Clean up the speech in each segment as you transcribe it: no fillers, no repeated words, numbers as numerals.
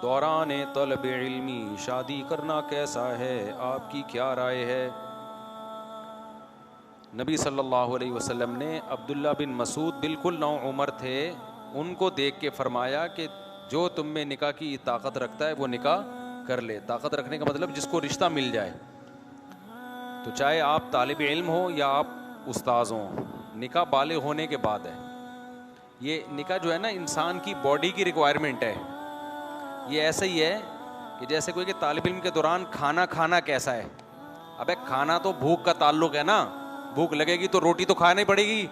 दौरान तलब इल्मी शादी करना कैसा है, आपकी क्या राय है। नबी सल्लल्लाहु अलैहि वसल्लम ने अब्दुल्ला बिन मसूद बिल्कुल नौ उम्र थे, उनको देख के फरमाया कि जो तुम में निकाह की ताकत रखता है वो निकाह कर ले। ताकत रखने का मतलब जिसको रिश्ता मिल जाए। तो चाहे आप तालिब इल्म हो या आप उस्ताज हो, निकाह बालिग होने के बाद है। ये निकाह जो है ना, इंसान की बॉडी की रिक्वायरमेंट है। ये ऐसा ही है कि जैसे कोई कि तालिब इल्म के दौरान खाना खाना कैसा है। अबे खाना तो भूख का ताल्लुक है ना, भूख लगेगी तो रोटी तो खानी पड़ेगी।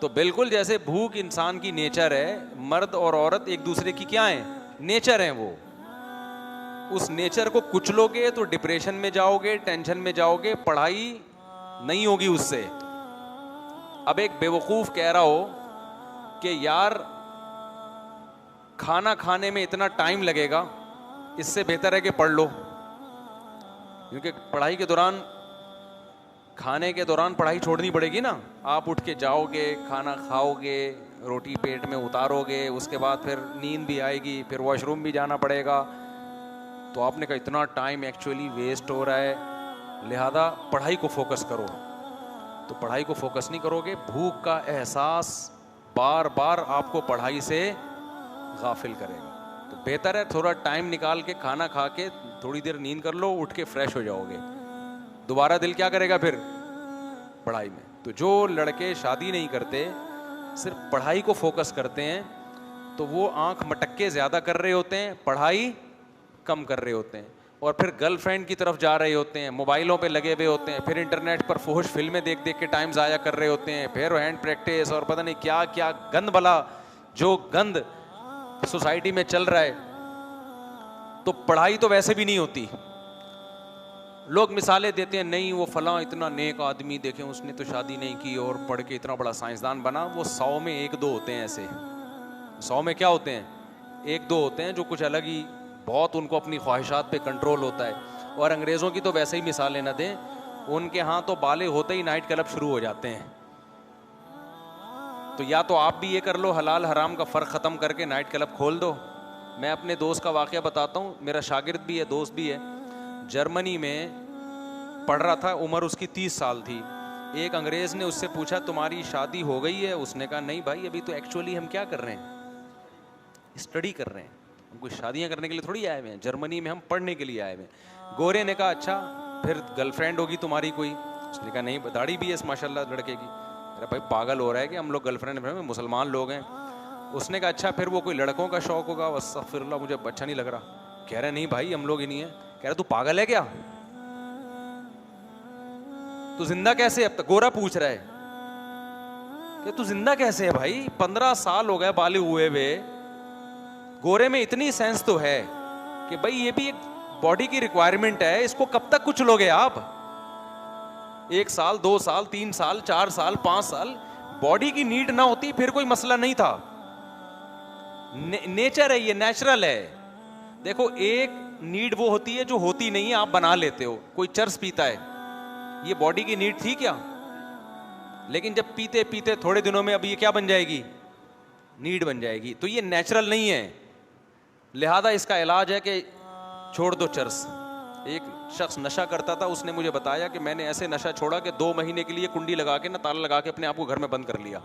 तो बिल्कुल जैसे भूख इंसान की नेचर है, मर्द और औरत एक दूसरे की क्या है, नेचर है। वो उस नेचर को कुचलोगे तो डिप्रेशन में जाओगे, टेंशन में जाओगे, पढ़ाई नहीं होगी उससे। अब एक बेवकूफ कह रहा हो कि यार खाना खाने में इतना टाइम लगेगा, इससे बेहतर है कि पढ़ लो। क्योंकि पढ़ाई के दौरान, खाने के दौरान पढ़ाई छोड़नी पड़ेगी ना। आप उठ के जाओगे, खाना खाओगे, रोटी पेट में उतारोगे, उसके बाद फिर नींद भी आएगी, फिर वॉशरूम भी जाना पड़ेगा। तो आपने कहा इतना टाइम एक्चुअली वेस्ट हो रहा है, लिहाजा पढ़ाई को फोकस करो। तो पढ़ाई को फोकस नहीं करोगे, भूख का एहसास बार बार आपको पढ़ाई से गाफिल करेगा। तो बेहतर है थोड़ा टाइम निकाल के खाना खा के थोड़ी देर नींद कर लो, उठ के फ्रेश हो जाओगे। दोबारा दिल क्या करेगा फिर, पढ़ाई में। तो जो लड़के शादी नहीं करते, सिर्फ पढ़ाई को फोकस करते हैं, तो वो आंख मटक्के ज्यादा कर रहे होते हैं, पढ़ाई कम कर रहे होते हैं। और फिर गर्लफ्रेंड की तरफ जा रहे होते हैं, मोबाइलों पे लगे हुए होते हैं, फिर इंटरनेट पर फुहश फिल्में देख देख के टाइम ज़ाया कर रहे होते हैं, फिर हैंड प्रैक्टिस और पता नहीं क्या क्या गंद भला जो गंद सोसाइटी में चल रहा है। तो पढ़ाई तो वैसे भी नहीं होती। लोग मिसालें देते हैं, नहीं वो फलां इतना नेक आदमी, देखें उसने तो शादी नहीं की और पढ़ के इतना बड़ा साइंसदान बना। वो 100 में 1-2 होते हैं ऐसे। 100 में क्या होते हैं, 1-2 होते हैं जो कुछ अलग ही, बहुत उनको अपनी ख्वाहिशात पे कंट्रोल होता है। और अंग्रेज़ों की तो वैसे ही मिसालें न दें, उनके यहाँ तो बाले होते ही नाइट क्लब शुरू हो जाते हैं। तो या तो आप भी ये कर लो, हलाल हराम का फ़र्क ख़त्म करके नाइट क्लब खोल दो। मैं अपने दोस्त का वाक़या बताता हूँ, मेरा शागिर्द भी है, दोस्त भी है। जर्मनी में पढ़ रहा था, उम्र उसकी 30 साल थी। एक अंग्रेज़ ने उससे पूछा तुम्हारी शादी हो गई है? उसने कहा नहीं भाई, अभी तो एक्चुअली हम क्या कर रहे हैं, स्टडी कर रहे हैं, हम कोई शादियां करने के लिए थोड़ी आए हुए हैं, जर्मनी में हम पढ़ने के लिए आए हुए हैं। गोरे ने कहा अच्छा फिर गर्लफ्रेंड होगी तुम्हारी कोई? उसने कहा नहीं, दाढ़ी भी है माशाल्लाह लड़के की। अरे भाई पागल हो रहा है कि हम लोग गर्लफ्रेंड में मुसलमान लोग हैं। उसने कहा अच्छा फिर वो कोई लड़कों का शौक होगा? अस्तगफिरुल्लाह, मुझे अच्छा नहीं लग रहा। कह रहे नहीं भाई हम लोग ही नहीं है। कह रहा तू पागल है क्या, तू जिंदा कैसे? अब तक गोरा पूछ रहा है कि तू जिंदा कैसे है भाई, 15 साल हो गए बालिग हुए हुए। गोरे में इतनी सेंस तो है कि भाई ये भी एक बॉडी की रिक्वायरमेंट है, इसको कब तक कुछ लोगे आप? 1 साल 2 साल 3 साल 4 साल 5 साल बॉडी की नीड ना होती फिर कोई मसला नहीं था। नेचर है, ये नेचुरल है। देखो एक नीड वो होती है जो होती नहीं है, आप बना लेते हो। कोई चर्स पीता है, ये बॉडी की नीड थी क्या? लेकिन जब पीते पीते थोड़े दिनों में अब ये क्या बन जाएगी, नीड बन जाएगी। तो ये नेचुरल नहीं है, लिहाजा इसका इलाज है कि छोड़ दो चर्स। एक शख्स नशा करता था, उसने मुझे बताया कि मैंने ऐसे नशा छोड़ा कि 2 महीने के लिए कुंडी लगा के ना, ताला लगा के अपने आप को घर में बंद कर लिया।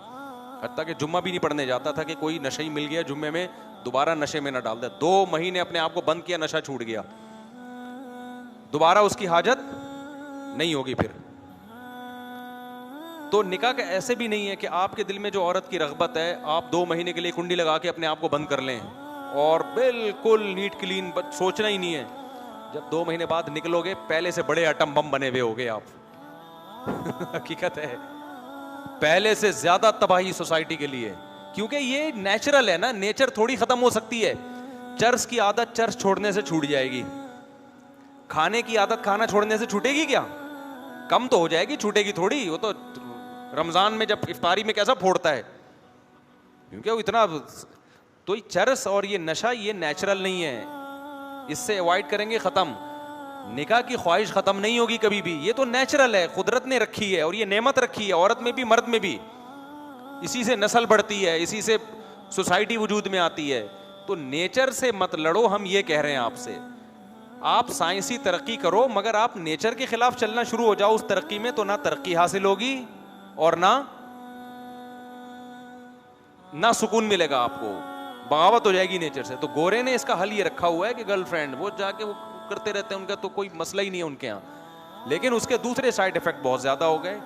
हत्ता कि जुम्मा भी नहीं पढ़ने जाता था कि कोई नशा ही मिल गया जुम्मे में, दोबारा नशे में ना डाल दे। 2 महीने अपने आप को बंद किया, नशा छूट गया, दोबारा उसकी हाजत नहीं होगी फिर। तो निकाह का ऐसे भी नहीं है कि आपके दिल में जो औरत की रग़बत है, आप 2 महीने के लिए कुंडी लगा के अपने आप को बंद कर लें और बिल्कुल नीट क्लीन, सोचना ही नहीं है। जब 2 महीने बाद निकलोगे, पहले से बड़े एटम बम बने हुए होगे आप। हकीकत है, पहले से ज्यादा तबाही सोसाइटी के लिए, क्योंकि ये नेचुरल है ना। नेचर थोड़ी खत्म हो सकती है। चर्स की आदत चर्स छोड़ने से छूट जाएगी, खाने की आदत खाना छोड़ने से छूटेगी क्या? कम तो हो जाएगी, छूटेगी थोड़ी। वो तो रमजान में जब इफ्तारी में कैसा फोड़ता है, क्योंकि वो इतना। तो चरस और ये नशा ये नेचुरल नहीं है, इससे अवॉइड करेंगे, खत्म। निकाह की ख्वाहिश खत्म नहीं होगी कभी भी, ये तो नेचुरल है, कुदरत ने रखी है और ये नेमत रखी है, औरत में भी मर्द में भी। इसी से नस्ल बढ़ती है, इसी से सोसाइटी वजूद में आती है। तो नेचर से मत लड़ो, हम ये कह रहे हैं आपसे। आप साइंसी तरक्की करो, मगर आप नेचर के खिलाफ चलना शुरू हो जाओ उस तरक्की में, तो ना तरक्की हासिल होगी और ना सुकून मिलेगा आपको, बगावत हो जाएगी नेचर से। तो गोरे ने इसका हल ये रखा हुआ है कि गर्लफ्रेंड वो जाके वो करते रहते हैं, उनका तो कोई मसला ही नहीं है उनके यहाँ। लेकिन उसके दूसरे साइड इफेक्ट बहुत ज्यादा हो गए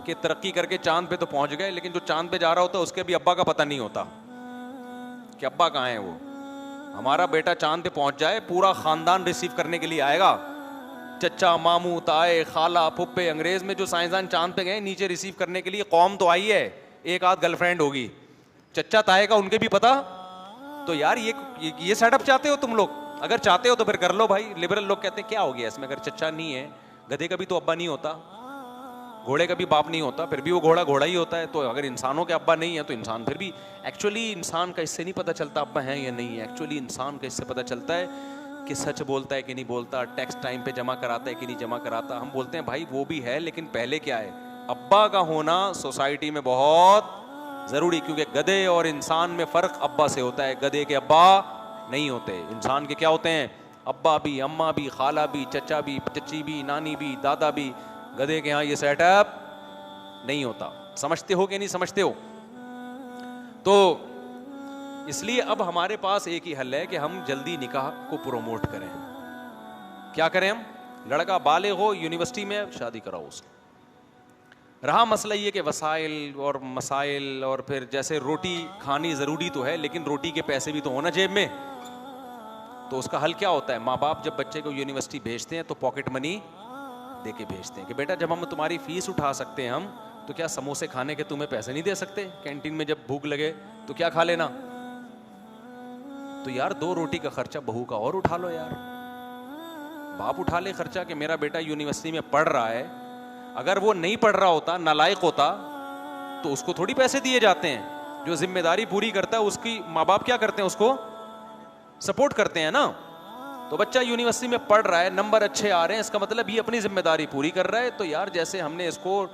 कि तरक्की करके चांद पे तो पहुंच गए, लेकिन जो चांद पे जा रहा होता है उसके भी अब्बा का पता नहीं होता कि अब्बा कहाँ है वो। हमारा बेटा चांद पे पहुंच जाए, पूरा खानदान रिसीव करने के लिए आएगा, चचा, मामू, ताए, खाला, फुप्पे। अंग्रेज में जो साइंसदान चांद पे गए नीचे रिसीव करने के लिए, कौम तो आई है, एक आध गर्लफ्रेंड होगी, चचा ताए का उनके भी पता। तो यार ये सेटअप चाहते हो तुम लोग? अगर चाहते हो तो फिर कर लो भाई। लिबरल लोग कहते हैं क्या हो गया इसमें, अगर चचा नहीं है, गधे का भी तो अब्बा नहीं होता, घोड़े का भी बाप नहीं होता, फिर भी वो घोड़ा घोड़ा ही होता है। तो अगर इंसानों के अब्बा नहीं है तो इंसान फिर भी, एक्चुअली इंसान का इससे नहीं पता चलता अब्बा है या नहीं है। एक्चुअली इंसान का इससे पता चलता है कि सच बोलता है कि नहीं बोलता, टैक्स टाइम पे जमा कराता है कि नहीं जमा कराता। हम बोलते हैं भाई वो भी है, लेकिन पहले क्या है, अब्बा का होना सोसाइटी में बहुत जरूरी, क्योंकि गधे और इंसान में फर्क अब्बा से होता है, गधे के अब्बा नहीं होते। इंसान के क्या होते हैं? अब्बा भी, अम्मा भी, खाला भी, चचा भी, चची भी, नानी भी, दादा भी। गधे के यहाँ ये सेटअप नहीं होता। समझते हो कि नहीं समझते हो? तो इसलिए अब हमारे पास एक ही हल है कि हम जल्दी निकाह को प्रोमोट करें। क्या करें हम? लड़का बालिग हो, यूनिवर्सिटी में शादी कराओ उसको। रहा मसला ये कि वसाइल और मसाइल, और फिर जैसे रोटी खानी ज़रूरी तो है, लेकिन रोटी के पैसे भी तो होना जेब में। तो उसका हल क्या होता है? माँ बाप जब बच्चे को यूनिवर्सिटी भेजते हैं तो पॉकेट मनी दे के भेजते हैं कि बेटा जब हम तुम्हारी फीस उठा सकते हैं हम, तो क्या समोसे खाने के तुम्हें पैसे नहीं दे सकते? कैंटीन में जब भूख लगे तो क्या खा लेना। तो यार 2 रोटी का खर्चा बहू का और उठा लो यार। बाप उठा ले खर्चा कि मेरा बेटा यूनिवर्सिटी में पढ़ रहा है। अगर वो नहीं पढ़ रहा होता, नालायक होता, तो उसको थोड़ी पैसे दिए जाते हैं। जो जिम्मेदारी पूरी करता है उसकी माँ बाप क्या करते हैं? उसको सपोर्ट करते हैं ना। तो बच्चा यूनिवर्सिटी में पढ़ रहा है, नंबर अच्छे आ रहे हैं, इसका मतलब ये अपनी जिम्मेदारी पूरी कर रहा है। तो यार जैसे हमने इसको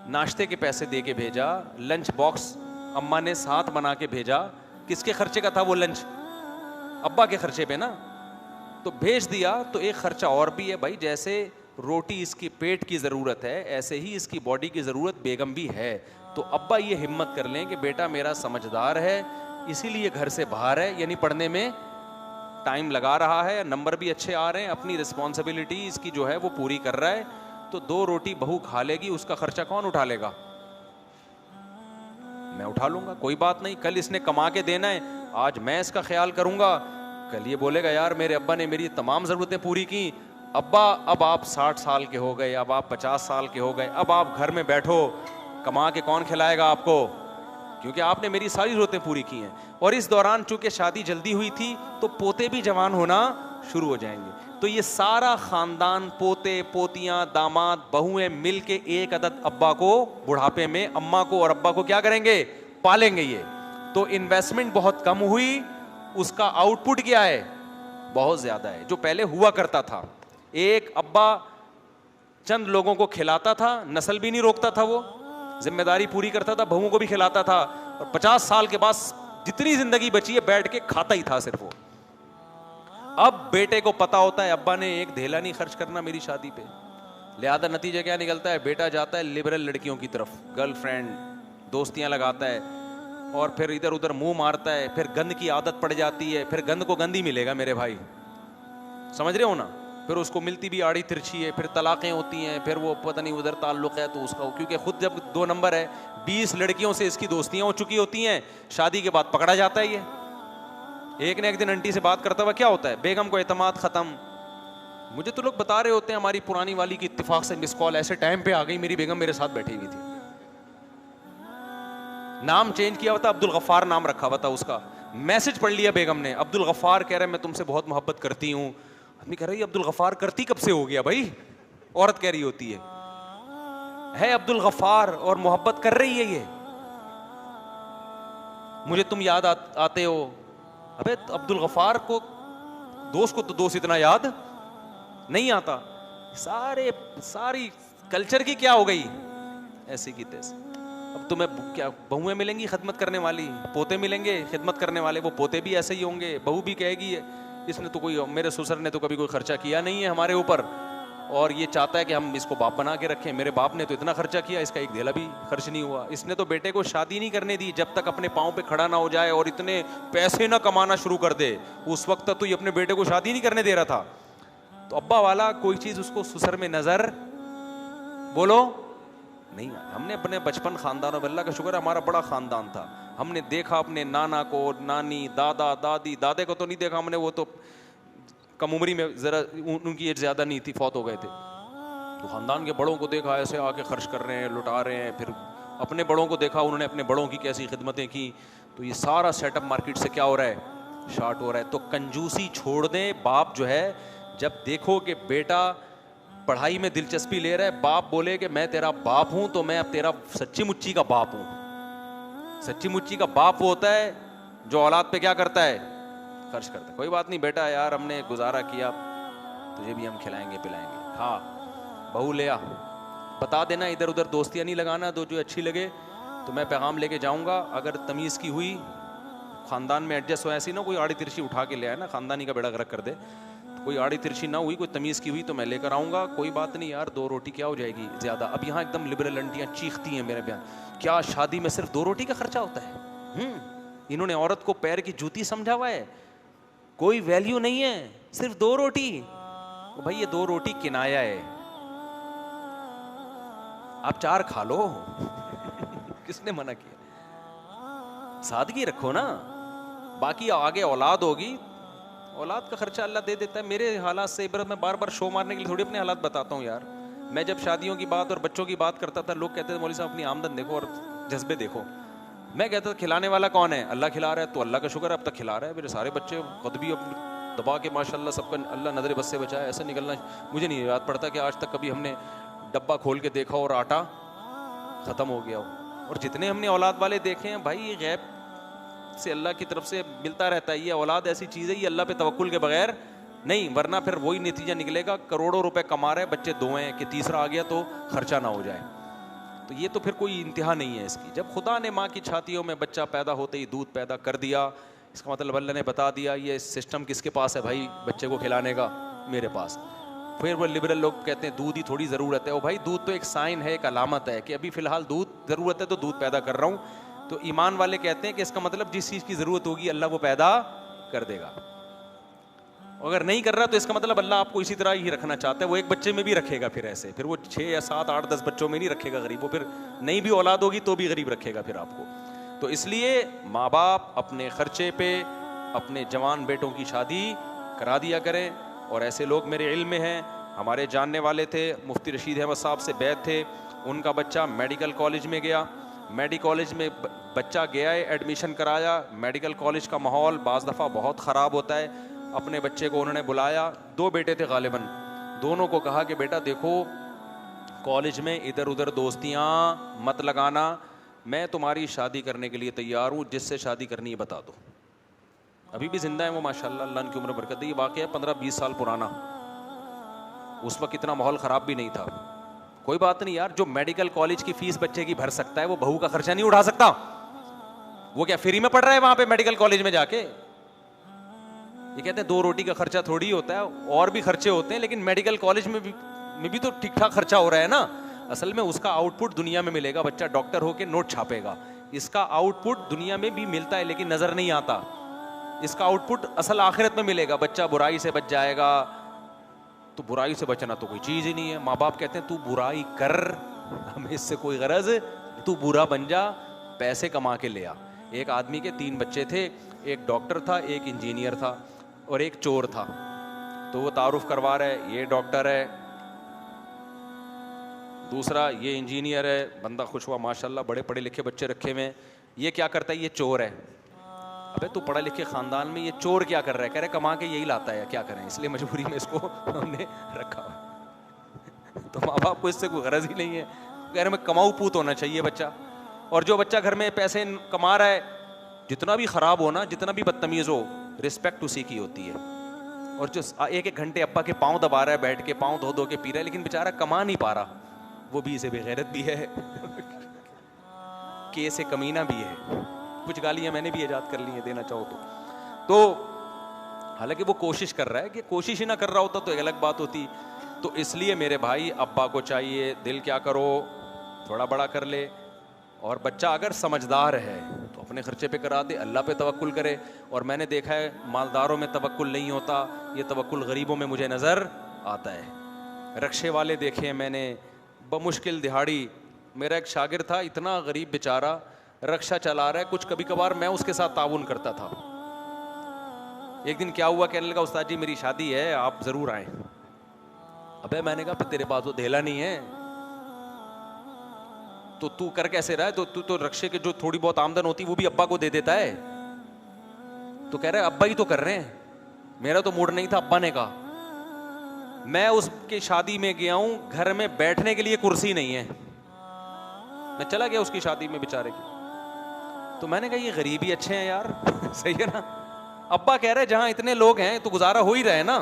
नाश्ते के पैसे दे के भेजा, लंच बॉक्स अम्मा ने साथ बना के भेजा, किसके खर्चे का था वो लंच? अब्बा के खर्चे पे ना। तो भेज दिया, तो एक खर्चा और भी है भाई। जैसे रोटी इसकी पेट की ज़रूरत है, ऐसे ही इसकी बॉडी की ज़रूरत बेगम भी है। तो अब्बा ये हिम्मत कर लें कि बेटा मेरा समझदार है, इसीलिए घर से बाहर है, यानी पढ़ने में टाइम लगा रहा है, नंबर भी अच्छे आ रहे हैं, अपनी रिस्पॉन्सिबिलिटी इसकी जो है वो पूरी कर रहा है। तो 2 रोटी बहू खा लेगी, उसका खर्चा कौन उठा लेगा? मैं उठा लूंगा, कोई बात नहीं। कल इसने कमा के देना है, आज मैं इसका ख्याल करूंगा। कल ये बोलेगा यार मेरे अब्बा ने मेरी तमाम ज़रूरतें पूरी की। अब्बा अब आप 60 साल के हो गए, अब आप 50 साल के हो गए, अब आप घर में बैठो, कमा के कौन खिलाएगा आपको? क्योंकि आपने मेरी सारी ज़रूरतें पूरी की हैं। और इस दौरान चूंकि शादी जल्दी हुई थी तो पोते भी जवान होना शुरू हो जाएंगे। तो ये सारा खानदान, पोते पोतियां, दामाद, बहुएं मिल के एक अदद अब्बा को बुढ़ापे में, अम्मा को और अब्बा को क्या करेंगे? पालेंगे। ये तो इन्वेस्टमेंट बहुत कम हुई, उसका आउटपुट क्या है? बहुत ज्यादा है। जो पहले हुआ करता था, एक अब्बा चंद लोगों को खिलाता था, नस्ल भी नहीं रोकता था, वो जिम्मेदारी पूरी करता था, बहुओं को भी खिलाता था, और 50 साल के बाद जितनी जिंदगी बची है बैठ के खाता ही था सिर्फ वो। अब बेटे को पता होता है अब्बा ने एक धेला नहीं खर्च करना मेरी शादी पे, लिहाजा नतीजा क्या निकलता है? बेटा जाता है लिबरल लड़कियों की तरफ, गर्लफ्रेंड, दोस्तियां लगाता है, और फिर इधर उधर मुंह मारता है, फिर गंद की आदत पड़ जाती है, फिर गंद को गंद ही मिलेगा मेरे भाई, समझ रहे हो ना। फिर उसको मिलती भी आड़ी तिरछी है, फिर तलाक़ें होती हैं, फिर वो पता नहीं उधर ताल्लुक़ है तो उसका, क्योंकि खुद जब 2 नंबर है, 20 लड़कियों से इसकी दोस्तियां हो चुकी होती हैं, शादी के बाद पकड़ा जाता है ये। एक ने एक दिन आंटी से बात करता हुआ क्या होता है? बेगम को एतमाद ख़त्म। मुझे तो लोग बता रहे होते हैं हमारी पुरानी वाली की इत्तेफाक से मिस कॉल ऐसे टाइम पे आ गई, मेरी बेगम मेरे साथ बैठी हुई थी, नाम चेंज किया हुआ था, अब्दुल गफ्फार नाम रखा हुआ था उसका। मैसेज पढ़ लिया बेगम ने, अब्दुल गफ्फार कह रहे मैं तुमसे बहुत मोहब्बत करती हूँ। आदमी कह रही अब्दुल गफ्फार करती कब से हो गया भाई? औरत कह रही होती है अब्दुल गफ्फार और मोहब्बत कर रही है ये, मुझे तुम याद आते हो। अबे तो अब्दुल गफ्फार को तो दोस्त इतना याद नहीं आता। सारी कल्चर की क्या हो गई ऐसी की तैसी। अब तुम्हें क्या बहुएं मिलेंगी खिदमत करने वाली, पोते मिलेंगे खिदमत करने वाले, वो पोते भी ऐसे ही होंगे। बहू भी कहेगी इसने तो कोई, मेरे ससुर ने तो कभी कोई खर्चा किया नहीं है हमारे ऊपर, और ये चाहता है कि हम इसको बाप बना के रखें। मेरे बाप ने तो इतना खर्चा किया, इसका एक धेला भी खर्च नहीं हुआ। इसने तो बेटे को शादी नहीं करने दी जब तक अपने पाँव पे खड़ा ना हो जाए और इतने पैसे ना कमाना शुरू कर दे। उस वक्त तक तो ये अपने बेटे को शादी नहीं करने दे रहा था। तो अब्बा वाला कोई चीज उसको ससुर में नजर बोलो नहीं। हमने अपने बचपन खानदानों में, अल्लाह का शुक्र है हमारा बड़ा खानदान था, हमने देखा अपने नाना को, नानी, दादा, दादी, दादे को तो नहीं देखा हमने, वो तो कम उम्री में, जरा उनकी एज ज्यादा नहीं थी, फौत हो गए थे। तो खानदान के बड़ों को देखा ऐसे आके खर्च कर रहे हैं, लुटा रहे हैं। फिर अपने बड़ों को देखा, उन्होंने अपने बड़ों की कैसी खिदमतें की। तो ये सारा सेटअप मार्केट से क्या हो रहा है, शार्ट हो रहा है। तो कंजूसी छोड़ दें। बाप जो है, जब देखो कि बेटा पढ़ाई में दिलचस्पी ले रहा है, बाप बोले कि मैं तेरा बाप हूं, तो मैं अब तेरा सच्ची मुच्ची का बाप हूं। सच्ची मुच्ची का बाप वो होता है जो औलाद पे क्या करता है, खर्च करता है। कोई बात नहीं बेटा, यार हमने गुजारा किया, तुझे भी हम खिलाएंगे पिलाएंगे, खा, बहू ले आ। बता देना इधर उधर दोस्तियां नहीं लगाना, दो जो अच्छी लगे तो मैं पैगाम लेके जाऊंगा। अगर तमीज़ की हुई, खानदान में एडजस्ट हो, ऐसी ना कोई आड़ी तिरछी उठा के ले आए ना, खानदानी का बेड़ा गर्क कर दे। कोई आड़ी तिरछी ना हुई, कोई तमीज़ की हुई तो मैं लेकर आऊँगा। कोई बात नहीं यार, 2 रोटी क्या हो जाएगी ज़्यादा। अब यहाँ एकदम लिबरल आंटियाँ चीखती हैं मेरे बयान, क्या शादी में सिर्फ 2 रोटी का खर्चा होता है? इन्होंने औरत को पैर की जूती समझा हुआ है, कोई वैल्यू नहीं है, सिर्फ 2 रोटी। तो भाई ये 2 रोटी किनाया है, आप 4 खा लो। किसने मना किया? सादगी रखो ना, बाकी आगे औलाद होगी, औलाद का खर्चा अल्लाह दे देता है। मेरे हालात से इबरत, मैं बार बार शो मारने के लिए थोड़ी अपने हालात बताता हूँ यार। मैं जब शादियों की बात और बच्चों की बात करता था, लोग कहते थे मौलवी साहब अपनी आमदन देखो और जज्बे देखो। मैं कहता था खिलाने वाला कौन है? अल्लाह खिला रहा है, तो अल्लाह का शुक्र है अब तक खिला रहा है। मेरे सारे बच्चे खुद भी अब दबा के माशाल्लाह सबका अल्लाह नजर बस से बचाए। ऐसा निकलना मुझे नहीं याद पड़ता कि आज तक कभी हमने डब्बा खोल के देखा और आटा ख़त्म हो गया हो। और जितने हमने औलाद वाले देखे हैं भाई, ये गैब से अल्लाह की तरफ से मिलता रहता है। ये औलाद ऐसी चीज़ है, ये अल्लाह पे तवक्कुल के बगैर नहीं, वरना फिर वही नतीजा निकलेगा, करोड़ों रुपए कमा रहे बच्चे 2 हैं कि तीसरा आ गया तो खर्चा ना हो जाए। तो ये तो फिर कोई इंतहा नहीं है इसकी। जब खुदा ने माँ की छातियों में बच्चा पैदा होते ही दूध पैदा कर दिया, इसका मतलब अल्लाह ने बता दिया ये सिस्टम किसके पास है भाई, बच्चे को खिलाने का, मेरे पास। फिर वो लिबरल लोग कहते हैं दूध ही थोड़ी ज़रूरत है। ओ भाई, दूध तो एक साइन है, एक अलामत है कि अभी फ़िलहाल दूध ज़रूरत है तो दूध पैदा कर रहा हूँ। तो ईमान वाले कहते हैं कि इसका मतलब जिस चीज़ की ज़रूरत होगी अल्लाह वो पैदा कर देगा। अगर नहीं कर रहा तो इसका मतलब अल्लाह आपको इसी तरह ही रखना चाहता है। वो एक बच्चे में भी रखेगा, फिर ऐसे फिर वो 6 या 7, 8, 10 बच्चों में नहीं रखेगा गरीब, वो फिर नहीं भी औलाद होगी तो भी गरीब रखेगा फिर आपको। तो इसलिए माँ बाप अपने खर्चे पे अपने जवान बेटों की शादी करा दिया करें। और ऐसे लोग मेरे इल्म में हैं, हमारे जानने वाले थे, मुफ्ती रशीद अहमद साहब से बैत थे, उनका बच्चा मेडिकल कॉलेज में गया, मेडिकल कॉलेज में बच्चा गया है, एडमिशन कराया। मेडिकल कॉलेज का माहौल बाज़ दफ़ा बहुत ख़राब होता है। अपने बच्चे को उन्होंने बुलाया, 2 बेटे थे गालिबन, दोनों को कहा कि बेटा देखो कॉलेज में इधर उधर दोस्तियाँ मत लगाना, मैं तुम्हारी शादी करने के लिए तैयार हूँ, जिससे शादी करनी है बता दो। अभी भी जिंदा है वो माशाल्लाह, अल्लाह उनकी उम्र बरकत दे। ये वाक़या 15-20 साल पुराना, उस वक्त इतना माहौल ख़राब भी नहीं था। कोई बात नहीं यार, जो मेडिकल कॉलेज की फीस बच्चे की भर सकता है वो बहू का खर्चा नहीं उठा सकता। वो क्या फ्री में पढ़ रहा है वहां पे मेडिकल कॉलेज में जाके? ये कहते हैं 2 रोटी का खर्चा थोड़ी होता है, और भी खर्चे होते हैं, लेकिन मेडिकल कॉलेज में भी तो ठीक ठाक खर्चा हो रहा है ना। असल में उसका आउटपुट दुनिया में मिलेगा, बच्चा डॉक्टर होके नोट छापेगा, इसका आउटपुट दुनिया में भी मिलता है लेकिन नजर नहीं आता। इसका आउटपुट असल आखिरत में मिलेगा, बच्चा बुराई से बच जाएगा। तो बुराई से बचना तो कोई चीज़ ही नहीं है। माँ बाप कहते हैं तू बुराई कर, हमें इससे कोई गरज, तू बुरा बन जा, पैसे कमा के ले आ। एक आदमी के 3 बच्चे थे, एक डॉक्टर था, एक इंजीनियर था और एक चोर था। तो वो तारुफ करवा रहा है, ये डॉक्टर है, दूसरा ये इंजीनियर है। बंदा खुश हुआ, माशाल्लाह बड़े पढ़े लिखे बच्चे रखे हुए हैं। ये क्या करता है? ये चोर है। अबे तू पढ़े लिखे खानदान में, ये चोर क्या कर रहा है? कह रहे कमा के यही लाता है, क्या करें, इसलिए मजबूरी में इसको हमने रखा। तो माँ बाप को इससे कोई गरज ही नहीं है, कह रहे मैं कमाऊ पूत होना चाहिए बच्चा। और जो बच्चा घर में पैसे कमा रहा है, जितना भी खराब हो ना, जितना भी बदतमीज हो, रिस्पेक्ट उसी की होती है। और जो 1-1 घंटे अब्बा के पाँव दबा रहा है, बैठ के पाँव धो धो के पी रहा है, लेकिन बेचारा कमा नहीं पा रहा, वो भी इसे बेगैरत भी है। के से कमीना भी है, कुछ गालियां मैंने भी ईजाद कर ली हैं देना चाहो तो हालांकि वो कोशिश कर रहा है, कि कोशिश ही ना कर रहा होता तो एक अलग बात होती। तो इसलिए मेरे भाई अब्बा को चाहिए दिल क्या करो थोड़ा बड़ा कर ले, और बच्चा अगर समझदार है तो अपने खर्चे पे करा दे, अल्लाह पे तवक्कुल करे। और मैंने देखा है मालदारों में तवक्कुल नहीं होता, ये तवक्कुल गरीबों में मुझे नज़र आता है। रक्शे वाले देखे हैं मैंने, बमुश्किल दिहाड़ी। मेरा एक शागिर था, इतना गरीब बेचारा, रक्षा चला रहा है, कुछ कभी कभार मैं उसके साथ ताउन करता था। एक दिन क्या हुआ, कहने लगा उस्ताद जी मेरी शादी है, आप ज़रूर आएँ। अबे मैंने कहा तेरे पास वो धेला नहीं है तो तू कर कैसे रहा है? तो तू तो रक्षे के जो थोड़ी बहुत आमदन होती वो भी अब्बा को दे देता है। तो कह रहा है अब्बा ही तो कर रहे हैं, मेरा तो मूड नहीं था। अब्बा ने कहा मैं उसकी शादी में गया हूं, घर में बैठने के लिए कुर्सी नहीं है। मैं चला गया उसकी शादी में बेचारे की, तो मैंने कहा ये गरीब ही अच्छे हैं यार सही है ना। अब्बा कह रहे जहां इतने लोग हैं तो गुजारा हो ही रहा है ना।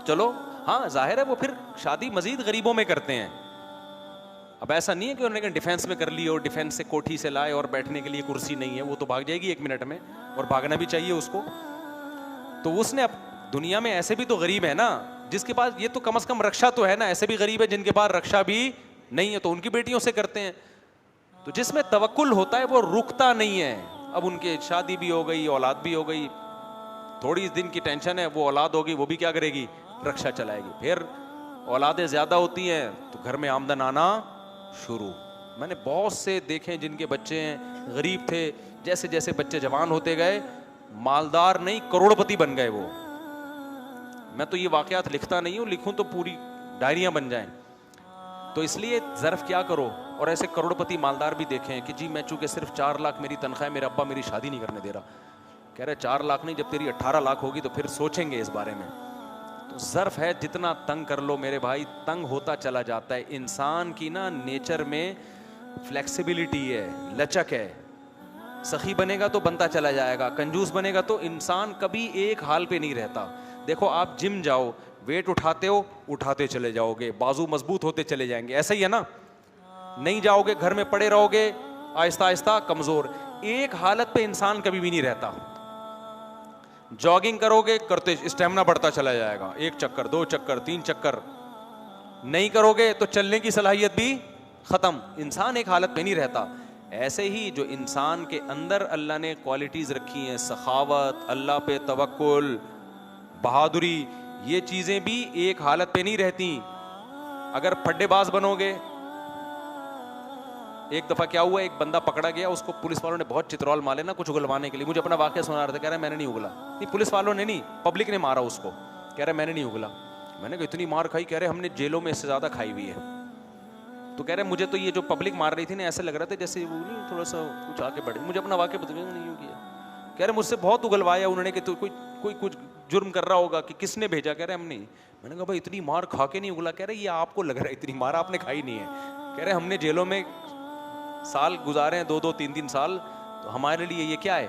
चलो हाँ जाहिर है वो फिर शादी मजीद गरीबों में करते हैं। अब ऐसा नहीं है कि उन्होंने डिफेंस में कर ली और डिफेंस से कोठी से लाए और बैठने के लिए कुर्सी नहीं है, वो तो भाग जाएगी 1 मिनट में, और भागना भी चाहिए उसको। तो उसने अब दुनिया में ऐसे भी तो गरीब है ना जिसके पास ये तो कम से कम रक्षा तो है ना, ऐसे भी गरीब है जिनके पास रक्षा भी नहीं है, तो उनकी बेटियों से करते हैं। तो जिसमें तवक्कुल होता है वो रुकता नहीं है। अब उनके शादी भी हो गई, औलाद भी हो गई, थोड़ी दिन की टेंशन है, वो औलाद होगी वो भी क्या करेगी, रक्षा चलाएगी। फिर औलादें ज्यादा होती हैं तो घर में आमदन आना शुरू। मैंने बहुत से देखे जिनके बच्चे हैं गरीब थे, जैसे जैसे बच्चे जवान होते गए मालदार नहीं करोड़पति बन गए वो। मैं तो ये वाकयात लिखता नहीं हूँ, लिखूं तो पूरी डायरियां बन जाएं। तो इसलिए ज़र्फ क्या करो। और ऐसे करोड़पति मालदार भी देखे हैं कि जी मैं चूंकि सिर्फ 4 लाख मेरी तनख्वाह है, मेरा अब्बा मेरी शादी नहीं करने दे रहा। कह रहे 4 लाख नहीं, जब तेरी 18 लाख होगी तो फिर सोचेंगे इस बारे में। तो ज़र्फ है, जितना तंग कर लो मेरे भाई तंग होता चला जाता है। इंसान की ना नेचर में फ्लेक्सिबिलिटी है, लचक है। सखी बनेगा तो बनता चला जाएगा, कंजूस बनेगा तो इंसान कभी एक हाल पे नहीं रहता। देखो आप जिम जाओ, वेट उठाते हो, उठाते चले जाओगे, बाजू मजबूत होते चले जाएंगे, ऐसा ही है ना। नहीं जाओगे, घर में पड़े रहोगे, आहिस्ता आहिस्ता कमजोर। एक हालत पे इंसान कभी भी नहीं रहता। जॉगिंग करोगे, करते स्टेमिना बढ़ता चला जाएगा, 1 चक्कर 2 चक्कर 3 चक्कर। नहीं करोगे तो चलने की सलाहियत भी खत्म। इंसान एक हालत पे नहीं रहता। ऐसे ही जो इंसान के अंदर अल्लाह ने क्वालिटीज रखी हैं, सखावत, अल्लाह पे तवक्कुल, बहादुरी, ये चीजें भी एक हालत पे नहीं रहती। अगर फड्डेबाज बनोगे, एक दफा क्या हुआ, एक बंदा पकड़ा गया, उसको पुलिस वालों ने बहुत चित्रौल मारे ना कुछ उगलवाने के लिए। मुझे अपना वाकया सुना रहा था, कह रहा है मैंने नहीं उगला। नहीं, पुलिस वालों ने नहीं, पब्लिक ने मारा उसको। कह रहा है मैंने नहीं उगला। मैंने कहा इतनी मार खाई? कह रहे हमने जेलों में इससे ज्यादा खाई हुई है। तो कह रहे मुझे तो ये जो पब्लिक मार रही थी ना ऐसे लग रहा था जैसे वो नहीं थोड़ा सा कुछ आगे बढ़े। मुझे अपना वाकया बताया नहीं किया। कह रहे मुझसे बहुत उगलवाया उन्होंने कि तो कोई कुछ जुर्म कर रहा होगा, कि किसने भेजा? कह रहे हम नहीं। मैंने कहा भाई इतनी मार खा के नहीं उगला? कह रहे ये आपको लग रहा है, इतनी मार आपने खाई नहीं है। कह रहे हमने जेलों में साल गुजारे हैं, 2-2 3-3 साल, तो हमारे लिए ये क्या है।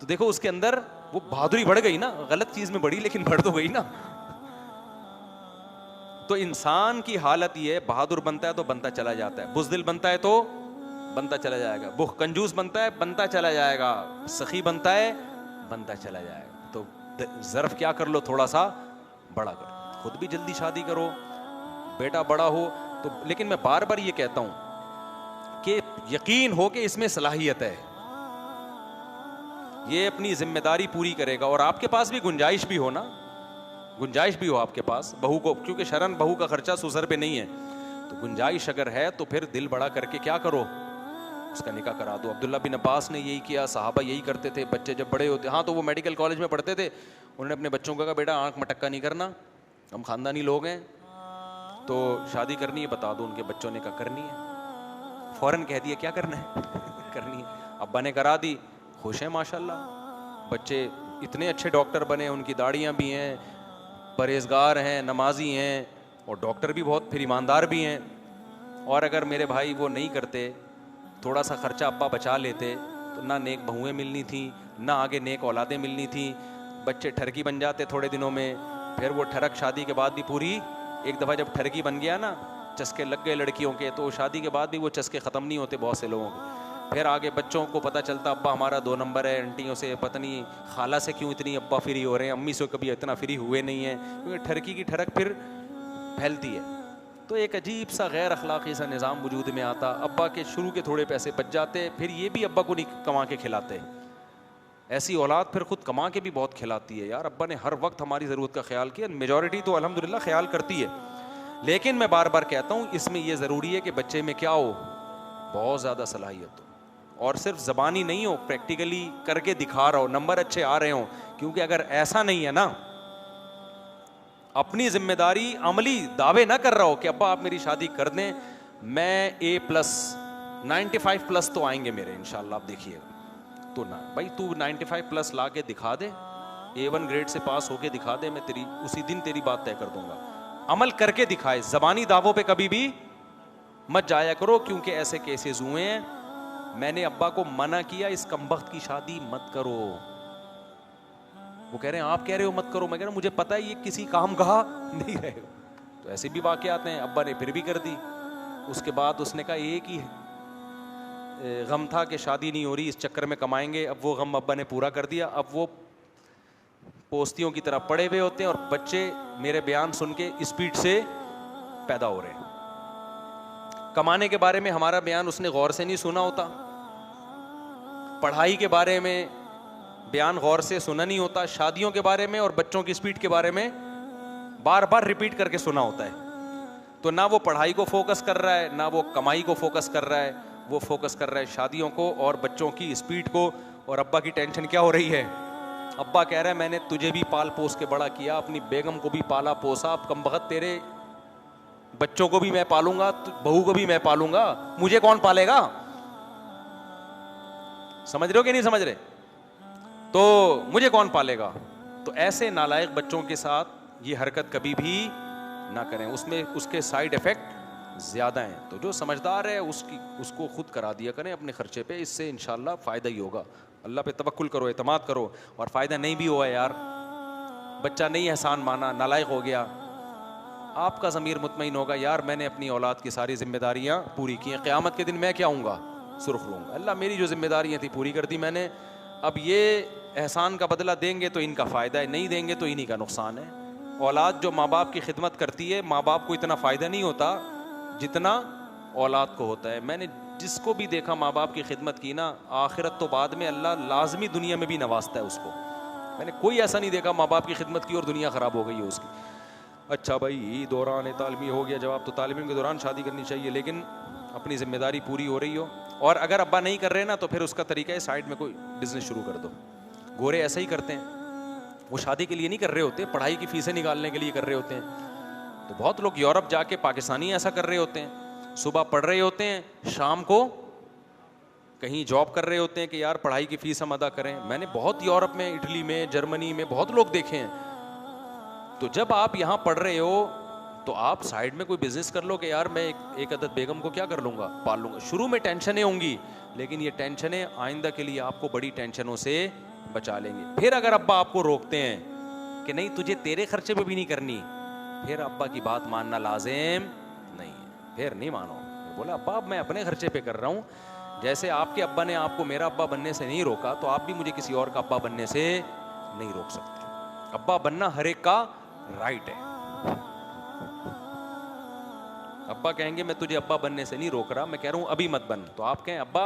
तो देखो उसके अंदर वो बहादुरी बढ़ गई ना, गलत चीज में बढ़ी लेकिन बढ़ तो गई ना। तो इंसान की हालत ये, बहादुर बनता है तो बनता चला जाता है, बुज़दिल बनता है तो बनता चला जाएगा, कंजूस बनता है बनता चला जाएगा, सखी बनता है बनता चला जाएगा। तो ज़र्फ क्या कर लो, थोड़ा सा बड़ा करो। खुद भी जल्दी शादी करो, बेटा बड़ा हो तो। लेकिन मैं बार बार ये कहता हूं कि यकीन हो कि इसमें सलाहियत है, ये अपनी जिम्मेदारी पूरी करेगा। और आपके पास भी गुंजाइश भी हो ना, गुंजाइश भी हो आपके पास बहू को, क्योंकि शरन बहू का खर्चा सुसर पे नहीं है। तो गुंजाइश अगर है तो फिर दिल बड़ा करके क्या करो, उसका निकाह करा दो। अब्दुल्ला बिन अब्बास ने यही किया, सहाबा यही करते थे। बच्चे जब बड़े होते, हाँ तो वो मेडिकल कॉलेज में पढ़ते थे, उन्होंने अपने बच्चों को कहा बेटा आंख मटक्का नहीं करना, हम खानदानी लोग हैं, तो शादी करनी है बता दो। उनके बच्चों ने कहा करनी है, फौरन कह दिया क्या करना है करनी है। अब्बा ने करा दी, खुश हैं माशाल्लाह। बच्चे इतने अच्छे डॉक्टर बने, उनकी दाढ़ियाँ भी हैं, परहेजगार हैं, नमाजी हैं, और डॉक्टर भी बहुत फिर ईमानदार भी हैं। और अगर मेरे भाई वो नहीं करते, थोड़ा सा खर्चा अब्बा बचा लेते, तो ना नेक बहुएँ मिलनी थी, ना आगे नेक औलादें मिलनी थी। बच्चे ठरकी बन जाते थोड़े दिनों में, फिर वो ठरक शादी के बाद भी पूरी, एक दफ़ा जब ठरकी बन गया ना, चस्के लग गए लड़कियों के, तो शादी के बाद भी वो चस्के ख़त्म नहीं होते बहुत से लोगों के। फिर आगे बच्चों को पता चलता अब्बा हमारा 2 नंबर है, आंटियों से पता नहीं खाला से क्यों इतनी अब्बा फ्री हो रहे हैं, अम्मी से कभी इतना फ्री हुए नहीं है, क्योंकि ठरकी की ठरक फिर फैलती है। तो एक अजीब सा गैर अखलाकी सा निज़ाम वजूद में आता। अब्बा के शुरू के थोड़े पैसे बच जाते, फिर ये भी अब्बा को नहीं कमा के खिलाते। ऐसी औलाद फिर खुद कमा के भी बहुत खिलाती है। यार अब्बा ने हर वक्त हमारी ज़रूरत का ख्याल किया। मेजॉरिटी तो अल्हम्दुलिल्लाह ख्याल करती है, लेकिन मैं बार बार कहता हूँ इसमें यह ज़रूरी है कि बच्चे में क्या हो, बहुत ज़्यादा सलाहियत हो, और सिर्फ ज़बानी नहीं हो, प्रैक्टिकली करके दिखा रहा हो, नंबर अच्छे आ रहे हो। क्योंकि अगर ऐसा नहीं है ना, अपनी जिम्मेदारी अमली दावे ना कर रहा हो कि अब्बा आप मेरी शादी कर दें, मैं A+ 95+ तो आएंगे मेरे इंशाल्लाह, आप देखिएगा। तो ना भाई तू 95+ ला के दिखा दे, A1 ग्रेड से पास होके दिखा दे, मैं तेरी उसी दिन तेरी बात तय कर दूंगा। अमल करके दिखाए, जबानी दावों पे कभी भी मत जाया करो, क्योंकि ऐसे केसेस हुए हैं। मैंने अब्बा को मना किया इस कमबख्त की शादी मत करो, वो कह रहे हैं आप कह रहे हो मत करो, मैं कह रहा हूं मुझे पता है ये किसी काम कहा नहीं रहे हो। तो ऐसे भी वाकयात हैं, अब्बा ने फिर भी कर दी। उसके बाद उसने कहा एक ही गम था कि शादी नहीं हो रही, इस चक्कर में कमाएंगे। अब वो गम अब्बा ने पूरा कर दिया। अब वो पोस्तियों की तरह पड़े हुए होते हैं, और बच्चे मेरे बयान सुन के स्पीड से पैदा हो रहे हैं। कमाने के बारे में हमारा बयान उसने गौर से नहीं सुना होता, पढ़ाई के बारे में बयान गौर से सुना नहीं होता, शादियों के बारे में और बच्चों की स्पीड के बारे में बार बार रिपीट करके सुना होता है। तो ना वो पढ़ाई को फोकस कर रहा है, ना वो कमाई को फोकस कर रहा है, वो फोकस कर रहा है शादियों को और बच्चों की स्पीड को। और अब्बा की टेंशन क्या हो रही है, अब्बा कह रहा है मैंने तुझे भी पाल पोस के बड़ा किया, अपनी बेगम को भी पाला पोसा, अब कमबख्त तेरे बच्चों को भी मैं पालूंगा, बहू को भी मैं पालूंगा, मुझे कौन पालेगा? समझ रहे हो कि नहीं समझ रहे? तो मुझे कौन पालेगा? तो ऐसे नालायक बच्चों के साथ ये हरकत कभी भी ना करें, उसमें उसके साइड इफेक्ट ज्यादा हैं। तो जो समझदार है उसको खुद करा दिया करें अपने खर्चे पे, इससे इंशाल्लाह फायदा ही होगा। अल्लाह पे तवक्कुल करो, एतमाद करो, और फायदा नहीं भी हुआ यार, बच्चा नहीं एहसान माना, नालायक हो गया, आपका ज़मीर मुतमईन होगा यार मैंने अपनी औलाद की सारी जिम्मेदारियां पूरी की हैं, क़यामत के दिन मैं क्या आऊँगा सुर्ख लूँगा, अल्लाह मेरी जो जिम्मेदारियां थी पूरी कर दी मैंने, अब ये एहसान का बदला देंगे तो इनका फ़ायदा है, नहीं देंगे तो इन्हीं का नुकसान है। औलाद जो माँ बाप की खिदमत करती है, माँ बाप को इतना फ़ायदा नहीं होता जितना औलाद को होता है। मैंने जिसको भी देखा माँ बाप की खिदमत की ना, आखिरत तो बाद में अल्लाह लाजमी दुनिया में भी नवाजता है उसको। मैंने कोई ऐसा नहीं देखा माँ बाप की खिदमत की और दुनिया ख़राब हो गई है उसकी। अच्छा भाई दौरान तालीमी हो गया जवाब, तो तालीम के दौरान शादी करनी चाहिए, लेकिन अपनी जिम्मेदारी पूरी हो रही हो। और अगर अब्बा नहीं कर रहे ना, तो फिर उसका तरीका है साइड में कोई बिजनेस शुरू कर दो। गोरे ऐसा ही करते हैं, वो शादी के लिए नहीं कर रहे होते, पढ़ाई की फीसें निकालने के लिए कर रहे होते हैं। तो बहुत लोग यूरोप जाके पाकिस्तानी ऐसा कर रहे होते हैं, सुबह पढ़ रहे होते हैं, शाम को कहीं जॉब कर रहे होते हैं कि यार पढ़ाई की फीस हम अदा करें। मैंने बहुत यूरोप में, इटली में, जर्मनी में बहुत लोग देखे हैं। तो जब आप यहाँ पढ़ रहे हो तो आप साइड में कोई बिजनेस कर लो कि यार मैं एक अदद बेगम को क्या कर लूँगा, पाल लूँगा। शुरू में टेंशनें होंगी, लेकिन ये टेंशनें आइंदा के लिए आपको बड़ी टेंशनों से बचा लेंगे। फिर अगर अब्बा आपको रोकते हैं कि नहीं तुझे तेरे खर्चे पे भी नहीं करनी, फिर अब्बा की बात मानना लाजिम नहीं है, फिर नहीं मानो। बोला अब्बा मैं अपने खर्चे पे कर रहा हूँ, जैसे आपके अब्बा ने आपको मेरा अब्बा बनने से नहीं रोका, तो आप भी मुझे किसी और का अब्बा बनने से नहीं रोक सकते। अब्बा बनना हर एक का राइट है। अब्बा कहेंगे मैं तुझे अब्बा बनने से नहीं रोक रहा, मैं कह रहा हूं अभी मत बन, तो आप कहें अब्बा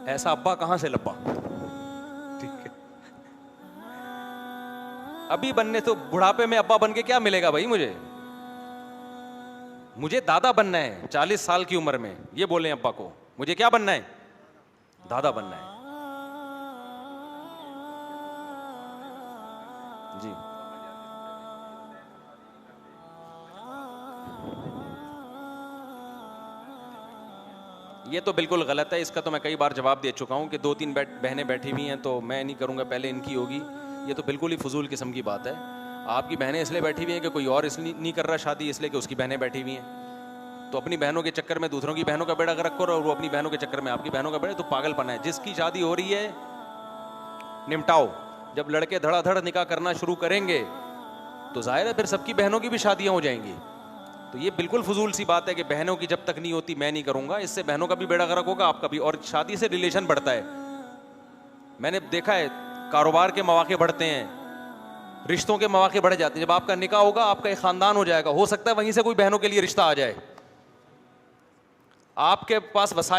ऐसा अब्बा कहां से लब्बा, ठीक है। अभी बनने तो बुढ़ापे में अब्बा बन के क्या मिलेगा भाई, मुझे दादा बनना है 40 साल की उम्र में, ये बोले अब्बा को मुझे क्या बनना है, दादा बनना है। जी ये तो बिल्कुल गलत है, इसका तो मैं कई बार जवाब दे चुका हूं कि 2-3 बहनें बैठी हुई हैं तो मैं नहीं करूंगा, पहले इनकी होगी। ये तो बिल्कुल ही फजूल किस्म की बात है। आपकी बहनें इसलिए बैठी हुई हैं कि कोई और इसलिए नहीं कर रहा शादी, इसलिए कि उसकी बहनें बैठी हुई हैं। तो अपनी बहनों के चक्कर में दूसरों की बहनों का बेड़ा गर्क करो, और वो अपनी बहनों के चक्कर में आपकी बहनों का बेड़ा, तो पागलपना है। जिसकी शादी हो रही है निपटाओ। जब लड़के धड़ाधड़ निकाह करना शुरू करेंगे तो जाहिर है फिर सबकी बहनों की भी शादियां हो जाएंगी। तो ये बिल्कुल फजूल सी बात है कि बहनों की जब तक नहीं होती मैं नहीं करूंगा। इससे बहनों का भी बेड़ा गर्क होगा, आपका भी। और शादी से रिलेशन बढ़ता है। मैंने देखा है कारोबार के मौके बढ़ते हैं, रिश्तों के मौके बढ़ जाते हैं। जब आपका निकाह होगा, आपका एक खानदान हो जाएगा, हो सकता है वहीं से कोई बहनों के लिए रिश्ता आ जाए। आपके पास वसाइल